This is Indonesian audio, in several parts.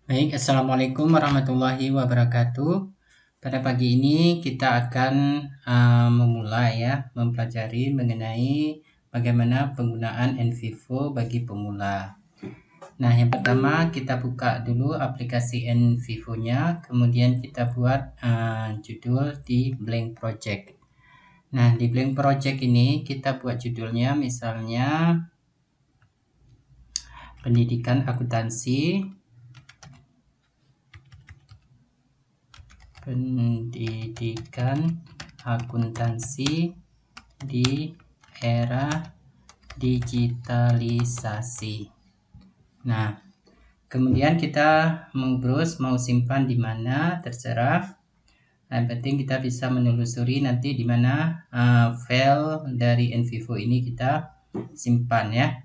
Baik, Assalamualaikum warahmatullahi wabarakatuh. Pada pagi ini kita akan memulai mempelajari mengenai bagaimana penggunaan NVivo bagi pemula. Nah, yang pertama kita buka dulu aplikasi NVivo-nya, kemudian kita buat judul di blank project. Nah, di blank project ini kita buat judulnya misalnya pendidikan akuntansi. Pendidikan akuntansi di era digitalisasi. Nah, kemudian kita mau browse, mau simpan di mana terserah. Yang penting kita bisa menelusuri nanti di mana file dari NVivo ini kita simpan ya.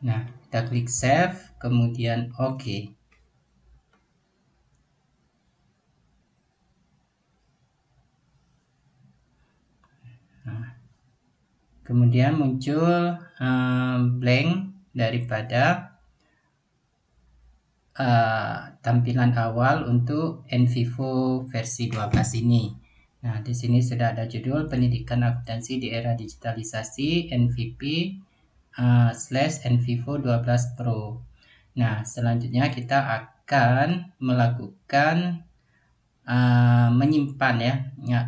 Nah, kita klik save, kemudian OK. Nah, kemudian muncul blank daripada tampilan awal untuk NVivo versi 12 ini. Nah, di sini sudah ada judul pendidikan akuntansi di era digitalisasi NVP /NVivo 12 Pro. Nah, selanjutnya kita akan melakukan menyimpan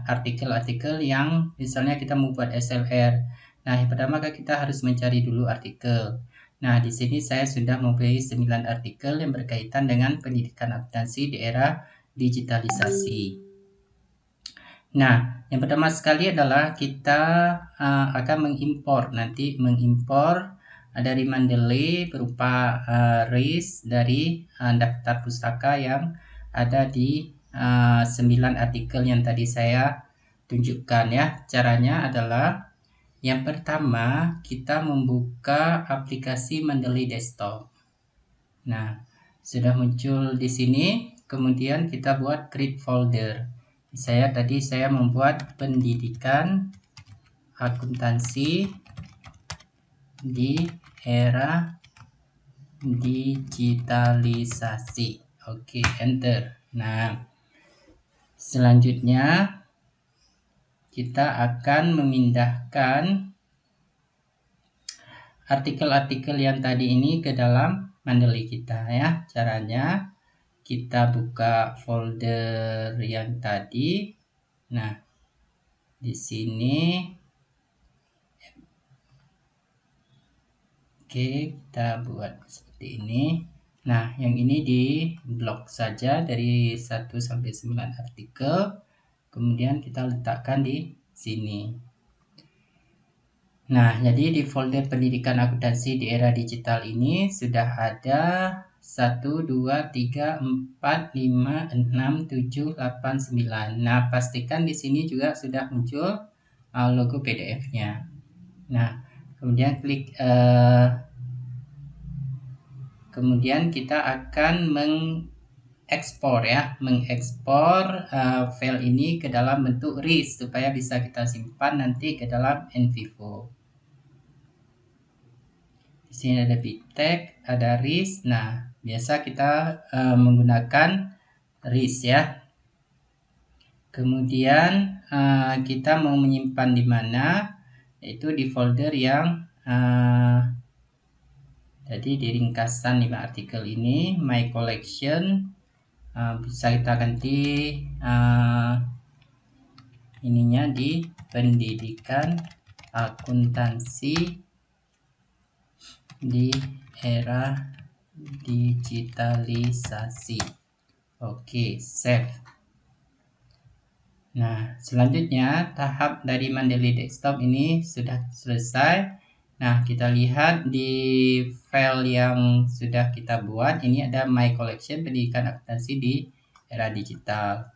artikel-artikel yang misalnya kita membuat SLR. Nah, yang pertama kita harus mencari dulu artikel. Nah, di sini saya sudah mempunyai 9 artikel yang berkaitan dengan pendidikan akuntansi di era digitalisasi. Nah, yang pertama sekali adalah kita akan mengimpor dari Mendeley berupa RIS dari daftar pustaka yang ada di 9 artikel yang tadi saya tunjukkan ya. Caranya adalah yang pertama kita membuka aplikasi Mendeley Desktop. Nah, sudah muncul di sini, kemudian kita buat create folder. Saya membuat pendidikan akuntansi di era digitalisasi. Oke, enter. Nah, selanjutnya kita akan memindahkan artikel-artikel yang tadi ini ke dalam Mendeley kita ya. Caranya kita buka folder yang tadi. Nah, di sini oke, kita buat seperti ini. Nah, yang ini di blok saja dari 1 sampai 9 artikel. Kemudian kita letakkan di sini. Nah, jadi di folder pendidikan akuntansi di era digital ini sudah ada 1, 2, 3, 4, 5, 6, 7, 8, 9. Nah, pastikan di sini juga sudah muncul logo PDF-nya. Nah, kemudian kemudian kita akan mengekspor file ini ke dalam bentuk RIS supaya bisa kita simpan nanti ke dalam NVivo. Di sini ada BibTeX, ada RIS. Nah, biasa kita menggunakan RIS ya. Kemudian kita mau menyimpan di mana? Yaitu di folder yang jadi di ringkasan 5 artikel ini, My Collection. Bisa kita ganti ininya di pendidikan akuntansi di era digitalisasi. Oke, save. Nah, selanjutnya tahap dari Mendeley Desktop ini sudah selesai. Nah, kita lihat di file yang sudah kita buat. Ini ada My Collection pendidikan akuntansi di era digital.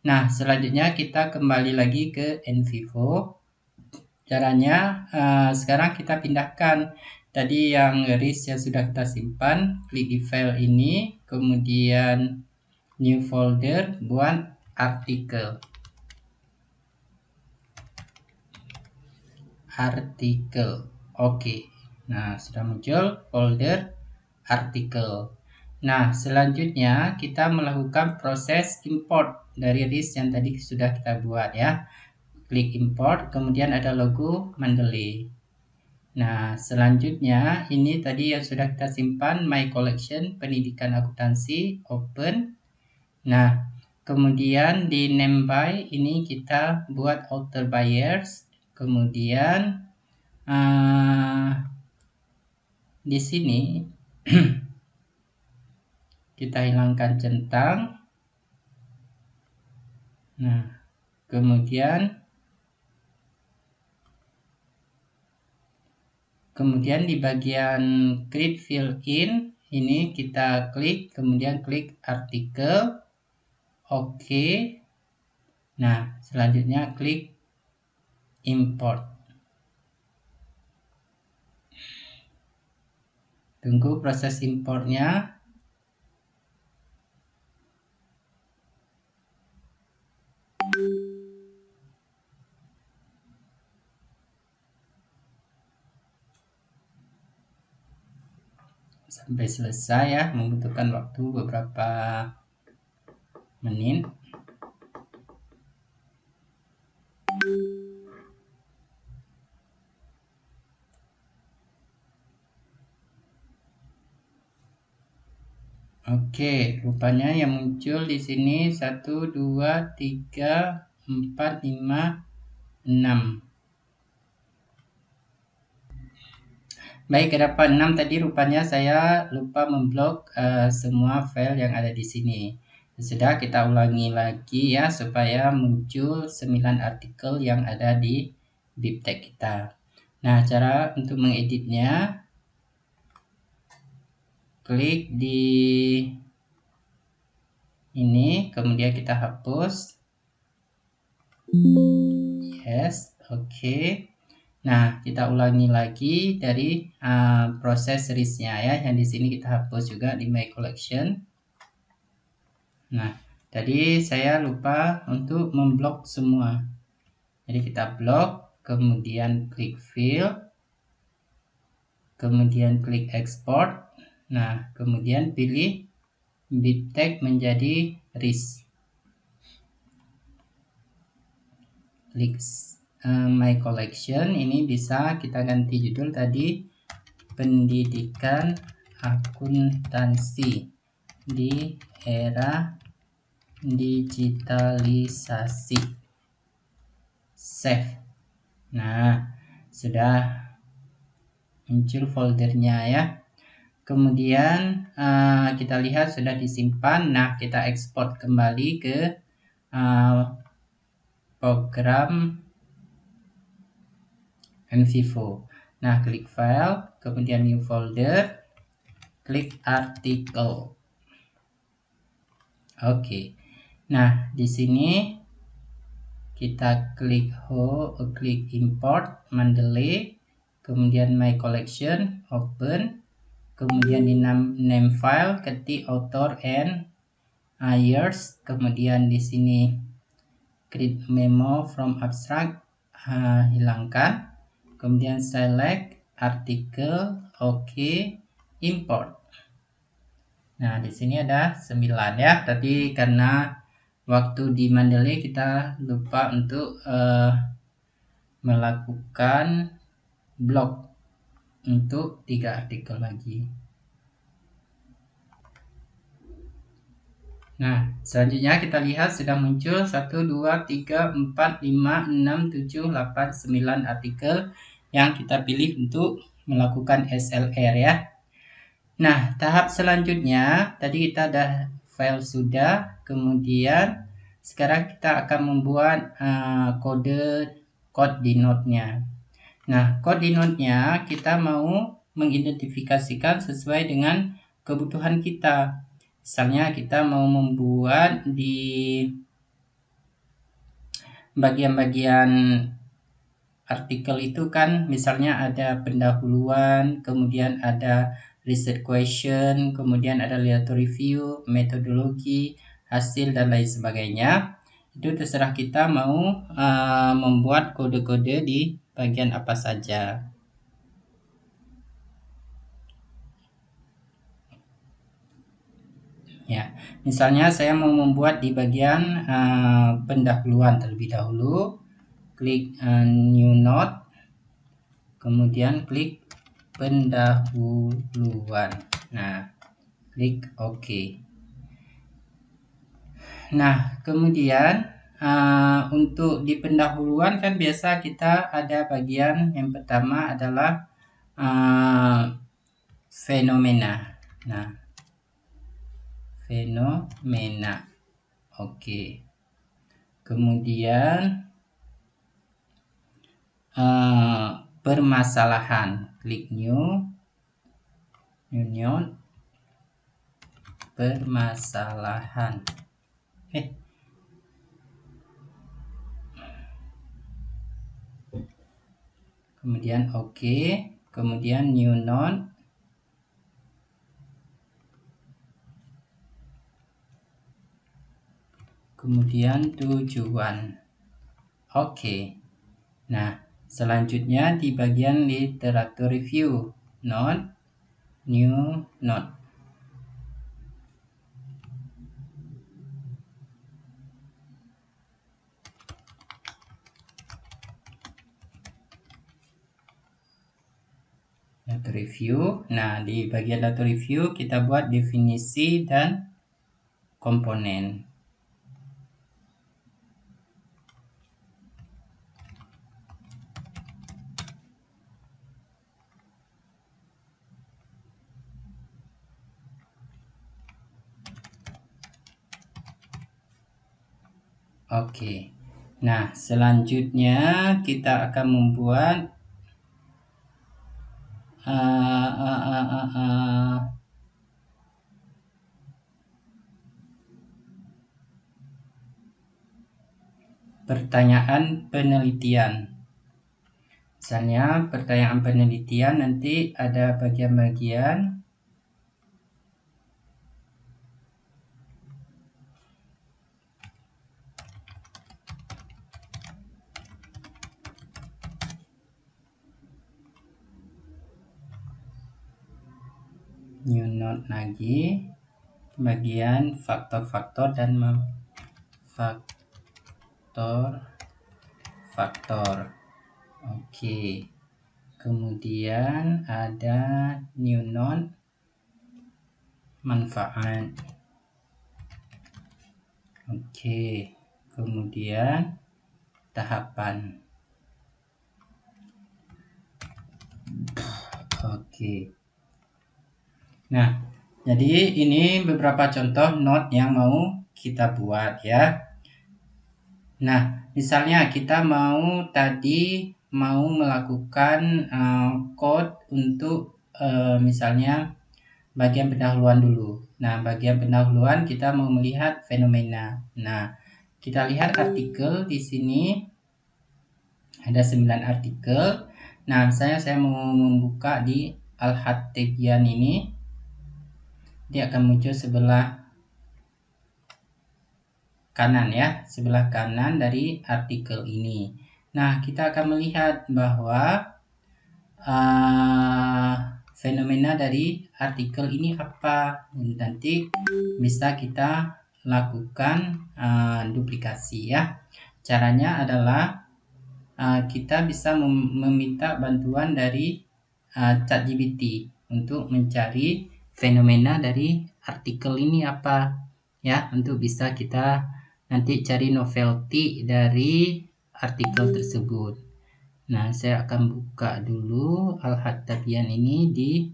Nah, selanjutnya kita kembali lagi ke NVivo. Caranya sekarang kita pindahkan tadi yang RIS yang sudah kita simpan, klik di file ini, kemudian new folder, buat artikel. Oke. Nah, sudah muncul folder artikel. Nah, selanjutnya kita melakukan proses import dari list yang tadi sudah kita buat ya. Klik import, kemudian ada logo Mendeley. Nah, selanjutnya ini tadi yang sudah kita simpan, My Collection Pendidikan Akuntansi, open. Nah, kemudian di name by ini kita buat author buyers, kemudian di sini kita hilangkan centang. Nah, kemudian di bagian create fill in ini kita klik, kemudian klik artikel, oke. Nah, selanjutnya klik import. Tunggu proses importnya. Sampai selesai ya, membutuhkan waktu beberapa menit. Oke, rupanya yang muncul di sini 1, 2, 3, 4, 5, 6. Baik, ada 6 tadi rupanya saya lupa memblok semua file yang ada di sini. Sudah, kita ulangi lagi ya supaya muncul 9 artikel yang ada di bibtek kita. Nah, cara untuk mengeditnya, klik di ini, kemudian kita hapus. Yes, oke. Nah, kita ulangi lagi dari proses listnya ya, yang di sini kita hapus juga di My Collection. Nah, tadi saya lupa untuk memblok semua. Jadi kita blok, kemudian klik fill, kemudian klik export. Nah, kemudian pilih bibtek menjadi list. Klik My Collection, ini bisa kita ganti judul tadi, Pendidikan Akuntansi di Era Digitalisasi. Save. Nah, sudah muncul foldernya ya. Kemudian kita lihat sudah disimpan. Nah, kita ekspor kembali ke program NVivo. Nah, klik file, kemudian new folder, klik artikel. Oke. Nah, di sini kita klik klik import Mendeley, kemudian My Collection, open, kemudian di name file ketik author and years, kemudian di sini create memo from abstract, hilangkan, kemudian select artikel, oke, import. Nah, di sini ada 9 ya. Tadi karena waktu di Mendeley kita lupa untuk melakukan blok untuk 3 artikel lagi. Nah, selanjutnya kita lihat sudah muncul 1, 2, 3, 4, 5, 6, 7, 8, 9 artikel yang kita pilih untuk melakukan SLR ya. Nah, tahap selanjutnya tadi kita ada file sudah, kemudian sekarang kita akan membuat code di node-nya. Nah, code di node-nya kita mau mengidentifikasikan sesuai dengan kebutuhan kita. Misalnya kita mau membuat di bagian-bagian artikel itu kan misalnya ada pendahuluan, kemudian ada research question, kemudian ada literature review, metodologi, hasil dan lain sebagainya. Itu terserah kita mau membuat kode-kode di bagian apa saja. Ya, misalnya saya mau membuat di bagian pendahuluan terlebih dahulu, klik new node, kemudian klik pendahuluan. Nah, klik OK. Nah, kemudian untuk di pendahuluan kan biasa kita ada bagian yang pertama adalah fenomena. Nah, fenomena. Oke. Kemudian permasalahan, klik new node, permasalahan. Kemudian OK, kemudian new node, kemudian tujuan. Oke. Nah, selanjutnya di bagian literatur review, node, new node. Data review. Nah, di bagian data review kita buat definisi dan komponen. Oke. Nah, selanjutnya kita akan membuat pertanyaan penelitian. Misalnya pertanyaan penelitian nanti ada bagian-bagian new node lagi, bagian faktor-faktor dan faktor. Oke. Kemudian ada new node manfaat. Oke. Kemudian tahapan. Oke. Nah, jadi ini beberapa contoh node yang mau kita buat ya. Nah, misalnya kita mau melakukan code untuk misalnya bagian pendahuluan dulu. Nah, bagian pendahuluan kita mau melihat fenomena. Nah, kita lihat artikel di sini. Ada 9 artikel. Nah, misalnya saya mau membuka di Al-Hattebian ini. Dia akan muncul sebelah kanan ya, sebelah kanan dari artikel ini. Nah, kita akan melihat bahwa fenomena dari artikel ini apa. Nanti bisa kita lakukan duplikasi ya. Caranya adalah kita bisa meminta bantuan dari ChatGPT untuk mencari fenomena dari artikel ini apa ya, untuk bisa kita nanti cari novelty dari artikel tersebut. Nah, saya akan buka dulu Al-Hattebian ini di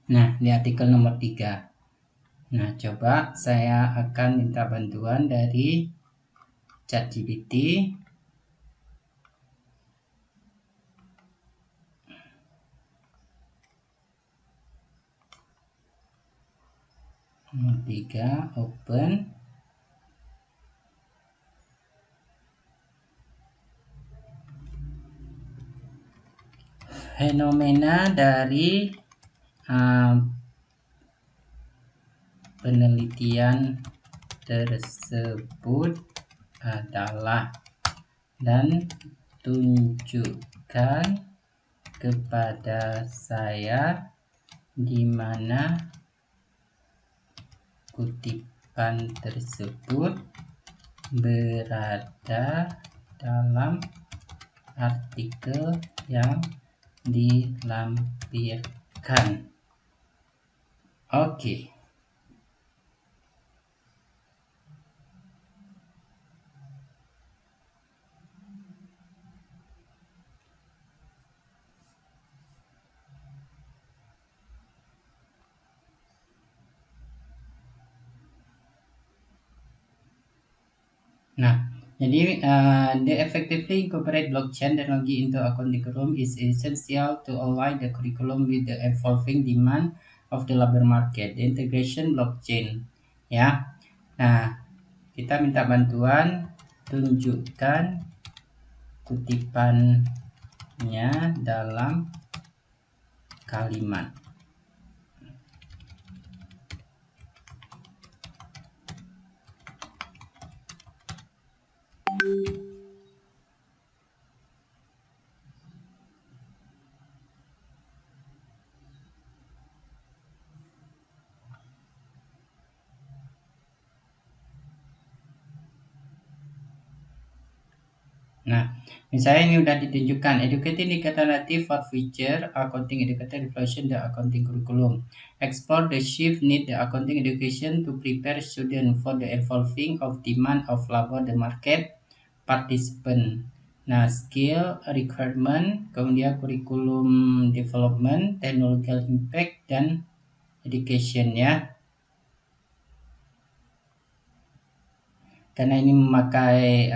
Nah, di artikel nomor 3. Nah, coba saya akan minta bantuan dari ChatGPT. Nomor 3, open. Fenomena dari penelitian tersebut adalah, dan tunjukkan kepada saya di mana kutipan tersebut berada dalam artikel yang dilampirkan. Oke. Nah, jadi the effectively incorporate blockchain technology into accounting curriculum is essential to align the curriculum with the evolving demand of the labor market. The integration blockchain, ya. Nah, kita minta bantuan, tunjukkan kutipannya dalam kalimat. Nah, misalnya ini udah ditunjukkan educating indicator native for future accounting educator reflection the accounting curriculum. Explore the shift need the accounting education to prepare student for the evolving of demand of labor the market participant. Nah, skill requirement, kemudian curriculum development, technological impact, dan education, ya. Karena ini memakai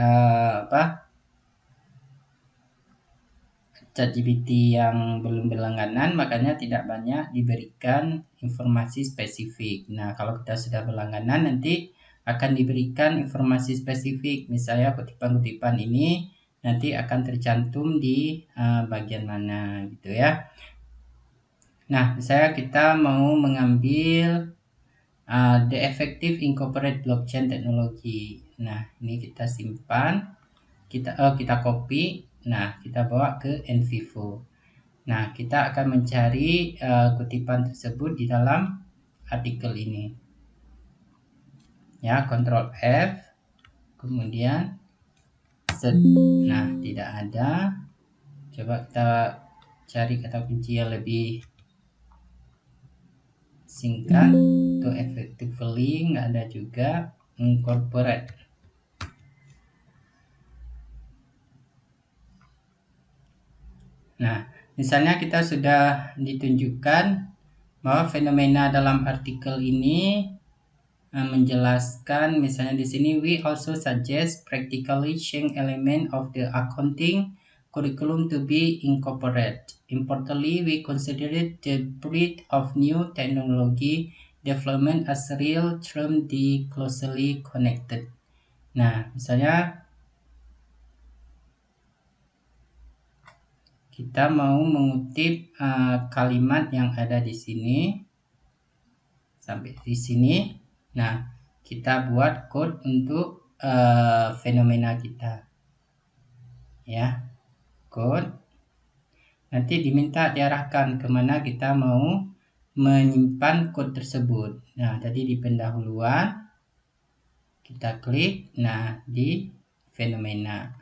ChatGPT yang belum berlangganan, makanya tidak banyak diberikan informasi spesifik. Nah, kalau kita sudah berlangganan, nanti akan diberikan informasi spesifik. Misalnya kutipan-kutipan ini nanti akan tercantum di bagian mana gitu, ya. Nah, misalnya kita mau mengambil the effective incorporate blockchain technology. Nah, ini kita simpan, kita copy. Nah, kita bawa ke NVivo. Nah, kita akan mencari kutipan tersebut di dalam artikel ini. Ya, Ctrl F, kemudian set. Nah, tidak ada. Coba kita cari kata kunci yang lebih singkat. To effectively, nggak ada juga. Incorporate. Nah, misalnya kita sudah ditunjukkan bahwa fenomena dalam artikel ini menjelaskan, misalnya di sini we also suggest practically change element of the accounting curriculum to be incorporated. Importantly, we considered the breadth of new technology development as real term the closely connected. Nah, misalnya kita mau mengutip kalimat yang ada di sini sampai di sini. Nah, kita buat code untuk fenomena kita, ya. Code nanti diminta diarahkan kemana kita mau menyimpan code tersebut. Nah, tadi di pendahuluan kita klik, nah di fenomena.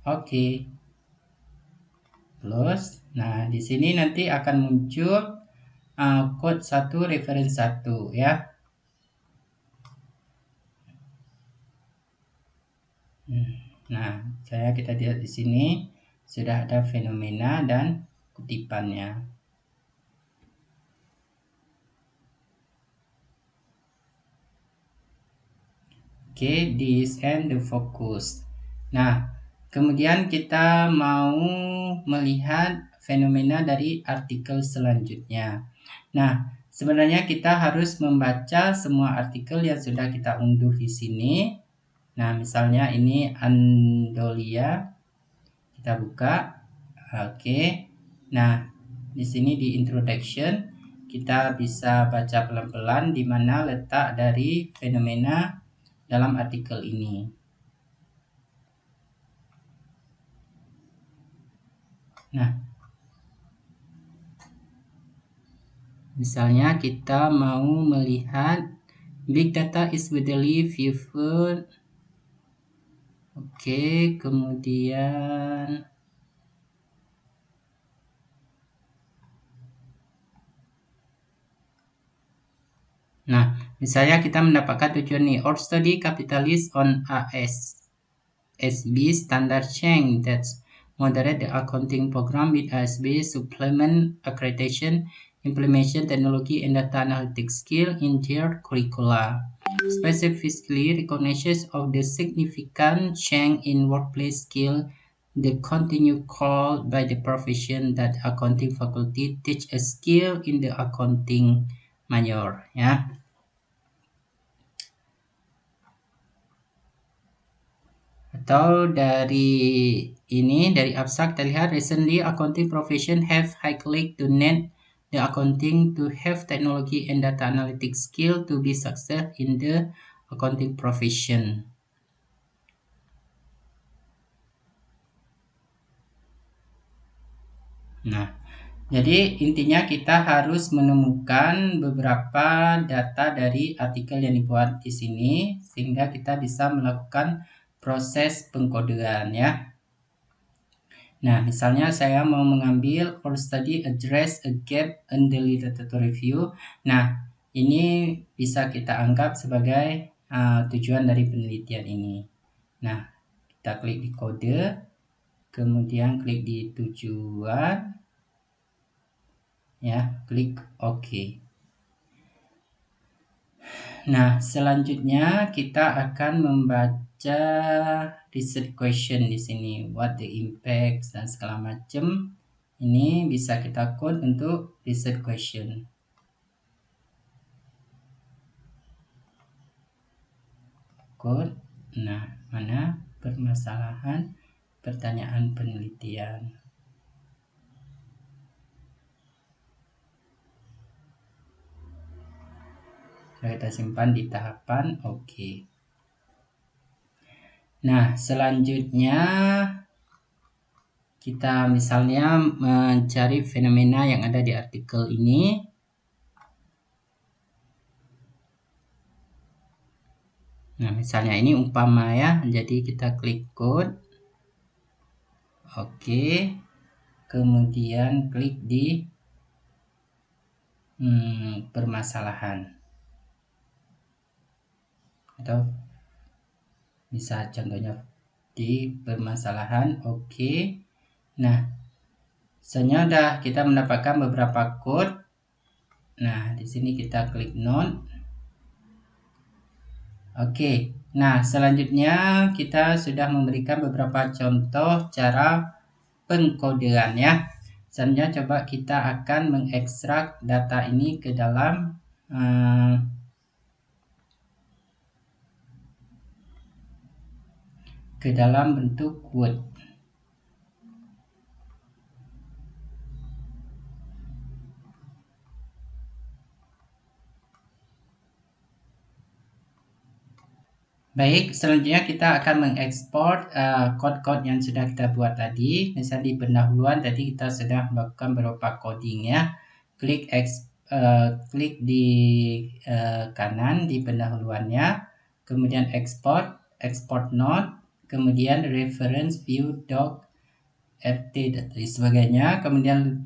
Oke. Plus, nah di sini nanti akan muncul code 1 reference 1, ya. Nah, kita lihat di sini sudah ada fenomena dan kutipannya. Oke, this and the focus. Nah, kemudian kita mau melihat fenomena dari artikel selanjutnya. Nah, sebenarnya kita harus membaca semua artikel yang sudah kita unduh di sini. Nah, misalnya ini Andolia. Kita buka. Oke. Nah, di sini di introduction kita bisa baca pelan-pelan di mana letak dari fenomena dalam artikel ini. Nah, misalnya kita mau melihat big data is widely viewed. Oke, kemudian nah, misalnya kita mendapatkan tujuan nih, our study capitalist on ASB standard change that moderate the accounting program with ASB supplement accreditation, implementation technology and data analytics skill in their curricula. Specifically recognizes of the significant change in workplace skill, the continue call by the profession that accounting faculty teach a skill in the accounting major, ya. Atau dari abstrak terlihat recently accounting profession have highly to net the accounting to have technology and data analytics skill to be success in the accounting profession. Nah, jadi intinya kita harus menemukan beberapa data dari artikel yang dibuat di sini sehingga kita bisa melakukan proses pengkodean, ya. Nah, misalnya saya mau mengambil or study address a gap in the literature review. Nah, ini bisa kita anggap sebagai tujuan dari penelitian ini. Nah, kita klik di kode, kemudian klik di tujuan, ya, klik OK. Nah, selanjutnya kita akan membaca research question di sini, what the impacts dan segala macam. Ini bisa kita code untuk research question. Code. Nah, mana permasalahan pertanyaan penelitian. Kita simpan di tahapan OK. Nah, selanjutnya kita misalnya mencari fenomena yang ada di artikel ini. Nah, misalnya ini umpama, ya, jadi kita klik code, OK, kemudian klik di permasalahan, atau bisa contohnya di permasalahan, OK. Nah, misalnya kita mendapatkan beberapa code. Nah, di sini kita klik note. Oke, nah selanjutnya kita sudah memberikan beberapa contoh cara pengkodean, ya. Selanjutnya coba kita akan mengekstrak data ini ke dalam bentuk Word. Baik, selanjutnya kita akan mengekspor code-code yang sudah kita buat tadi. Misalnya di pendahuluan tadi kita sudah melakukan beberapa coding, ya. Klik di kanan di pendahuluannya, kemudian export note, kemudian reference view doc rt dan sebagainya, kemudian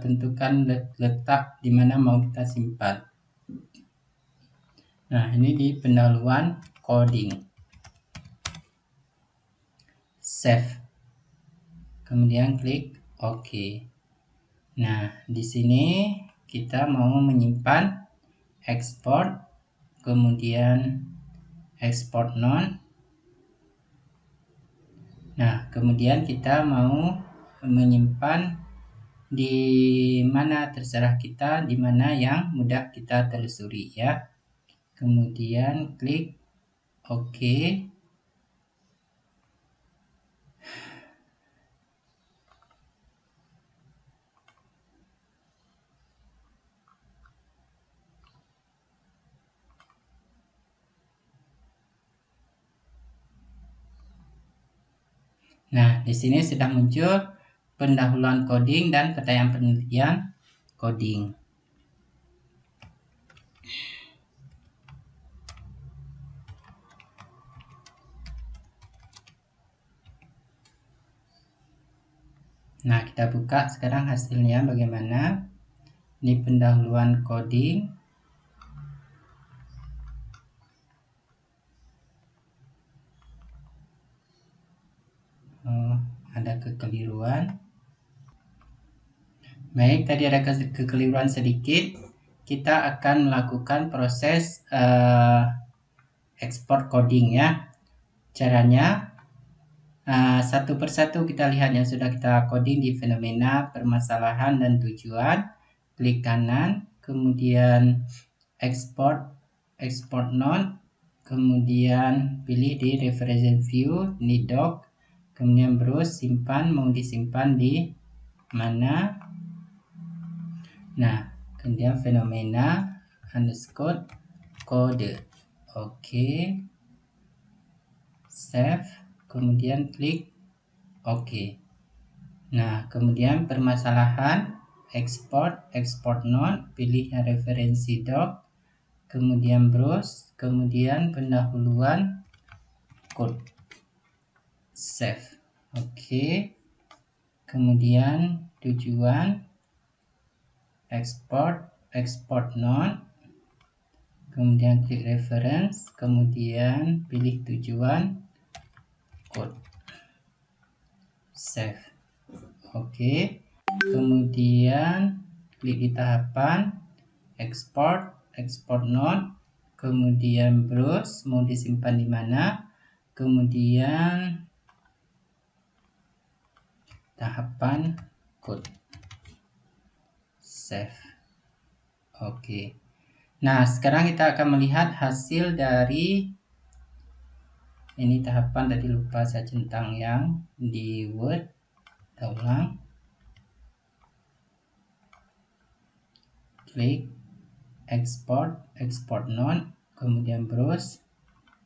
tentukan letak di mana mau kita simpan. Nah, ini di pendahuluan coding. Save. Kemudian klik OK. Nah, di sini kita mau menyimpan export, kemudian export non. Nah, kemudian kita mau menyimpan di mana terserah kita, di mana yang mudah kita telusuri, ya. Kemudian klik OK. Nah, di sini sudah muncul pendahuluan coding dan pertanyaan penelitian coding. Nah, kita buka sekarang hasilnya bagaimana. Ini pendahuluan coding. Ada kekeliruan. Baik, tadi ada kekeliruan sedikit. Kita akan melakukan proses ekspor coding ya. Caranya satu persatu kita lihat yang sudah kita coding di fenomena, permasalahan, dan tujuan. Klik kanan, kemudian export node, kemudian pilih di reference view, ini doc, kemudian browse, simpan, mau disimpan di mana. Nah, kemudian fenomena underscore kode. Oke. Save, kemudian klik oke. Nah, kemudian permasalahan export node, pilih yang referensi doc, kemudian browse, kemudian pendahuluan code. Save. Oke. Kemudian tujuan export node, kemudian klik reference, kemudian pilih tujuan code. Save. Oke. Kemudian klik di tahapan export node, kemudian browse, mau disimpan di mana, kemudian tahapan code. Save. Oke. Nah, sekarang kita akan melihat hasil dari ini tahapan, tadi lupa saya centang yang di Word. Kita ulang. Klik export node, kemudian browse,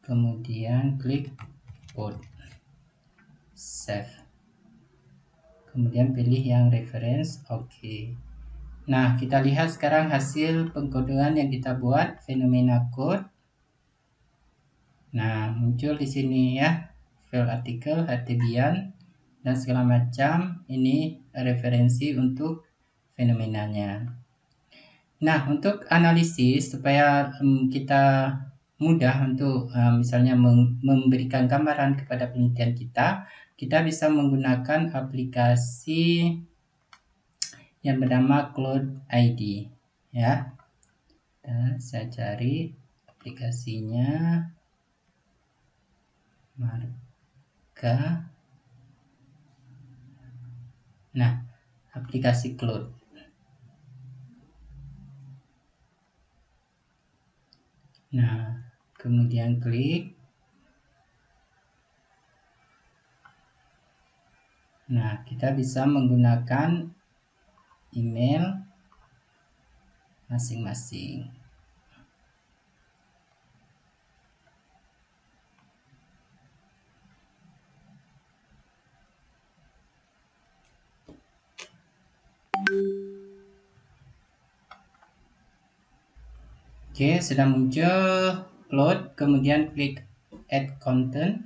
kemudian klik code. Save. Kemudian pilih yang reference. Oke. Nah, kita lihat sekarang hasil pengkodean yang kita buat, fenomena code. Nah, muncul di sini ya, file artikel, HTML, dan segala macam. Ini referensi untuk fenomenanya. Nah, untuk analisis supaya kita mudah untuk misalnya memberikan gambaran kepada penelitian kita bisa menggunakan aplikasi yang bernama Cloud ID ya. Nah, saya cari aplikasinya, marga. Nah, aplikasi Cloud. Nah, kemudian klik. Nah, kita bisa menggunakan email masing-masing. Oke, sudah muncul Cloud, kemudian klik add content.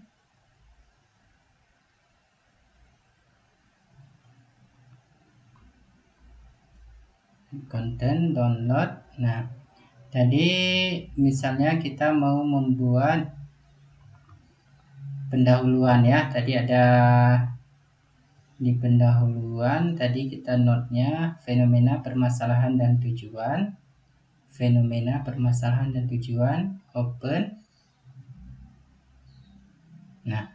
Content download. Nah, jadi misalnya kita mau membuat pendahuluan ya. Tadi ada di pendahuluan, tadi kita notnya fenomena, permasalahan, dan tujuan. Fenomena, permasalahan, dan tujuan, open. Nah,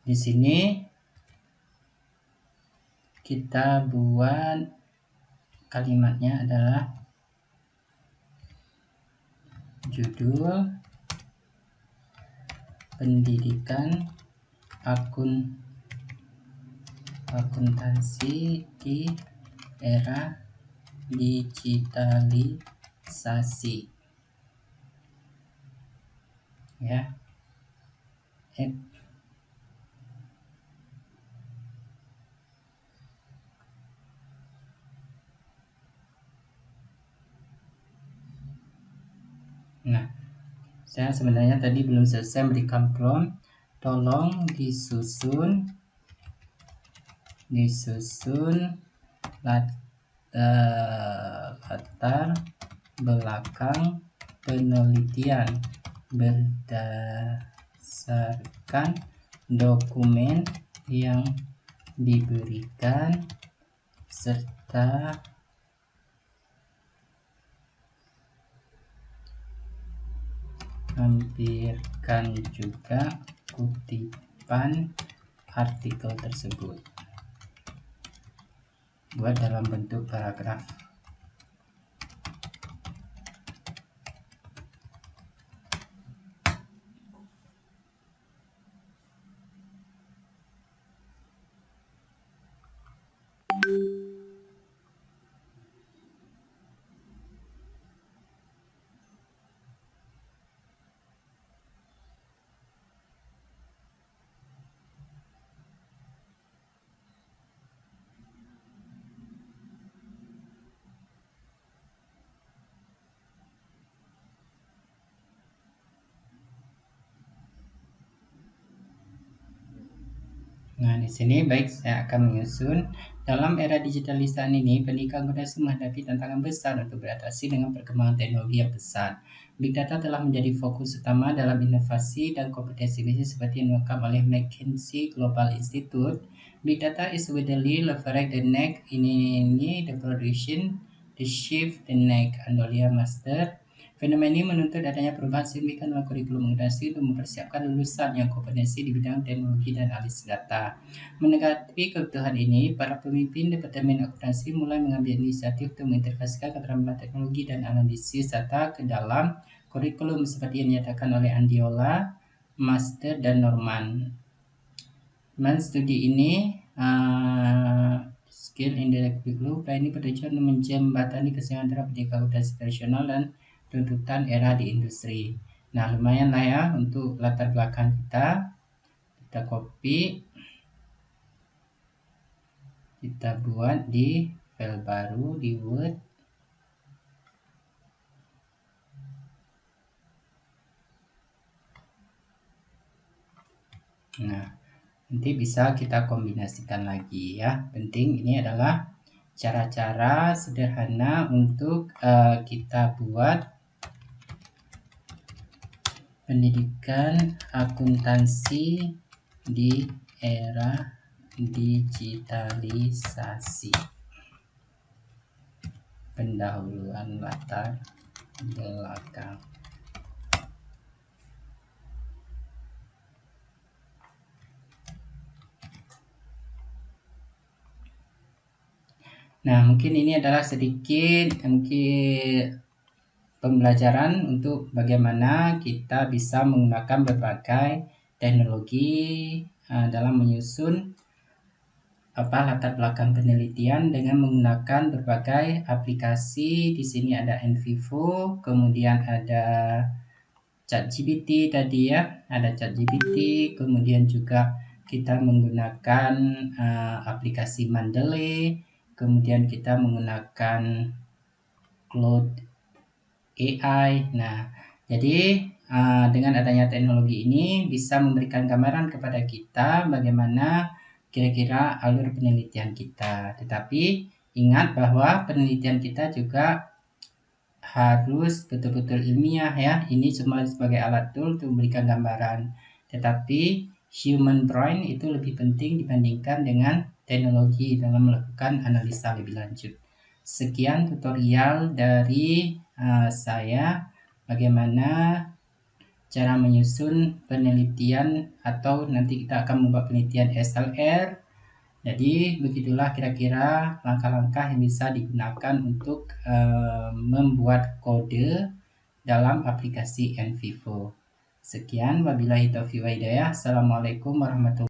di sini kita buat kalimatnya adalah judul pendidikan akuntansi di era digitalisasi ya. Nah, saya sebenarnya tadi belum selesai berikan prompt. Tolong disusun latar belakang penelitian berdasarkan dokumen yang diberikan serta lampirkan juga kutipan artikel tersebut. Buat dalam bentuk paragraf. Nah, di sini baik saya akan menyusun. Dalam era digitalisasi ini, pendidikan akuntansi menghadapi tantangan besar untuk beradaptasi dengan perkembangan teknologi yang pesat. Big Data telah menjadi fokus utama dalam inovasi dan kompetensi bisnis seperti yang diungkap oleh McKinsey Global Institute. Big Data is widely leveraged the next in the production, the shift, the next, Andolia Master. Fenomena ini menuntut adanya perubahan signifikan dalam kurikulum akuntansi untuk mempersiapkan lulusan yang kompetensi di bidang teknologi dan analisis data. Menanggapi kebutuhan ini, para pemimpin Departemen Akuntansi mulai mengambil inisiatif untuk mengintegrasikan keterampilan teknologi dan analisis data ke dalam kurikulum seperti yang dinyatakan oleh Andiola, Master, dan Norman. Studi ini skill in the curriculum ini bertujuan untuk menjembatani keseimbangan antara pendidikan akuntansi tradisional dan tuntutan era di industri. Nah, lumayan lah ya untuk latar belakang kita copy, kita buat di file baru di Word. Nah, nanti bisa kita kombinasikan lagi ya. Penting ini adalah cara-cara sederhana untuk kita buat pendidikan akuntansi di era digitalisasi. Pendahuluan latar belakang. Nah, mungkin ini adalah sedikit pembelajaran untuk bagaimana kita bisa menggunakan berbagai teknologi dalam menyusun latar belakang penelitian dengan menggunakan berbagai aplikasi. Di sini ada NVivo, kemudian ada ChatGPT tadi ya, ada ChatGPT, kemudian juga kita menggunakan aplikasi Mendeley, kemudian kita menggunakan Cloud AI. Nah, jadi dengan adanya teknologi ini bisa memberikan gambaran kepada kita bagaimana kira-kira alur penelitian kita. Tetapi ingat bahwa penelitian kita juga harus betul-betul ilmiah ya. Ini cuma sebagai alat tool untuk memberikan gambaran. Tetapi human brain itu lebih penting dibandingkan dengan teknologi dalam melakukan analisa lebih lanjut. Sekian tutorial dari saya bagaimana cara menyusun penelitian atau nanti kita akan membuat penelitian SLR. Jadi begitulah kira-kira langkah-langkah yang bisa digunakan untuk membuat kode dalam aplikasi NVivo. Sekian, wabillahi taufiq wa hidayah. Assalamualaikum warahmatullahi wabarakatuh.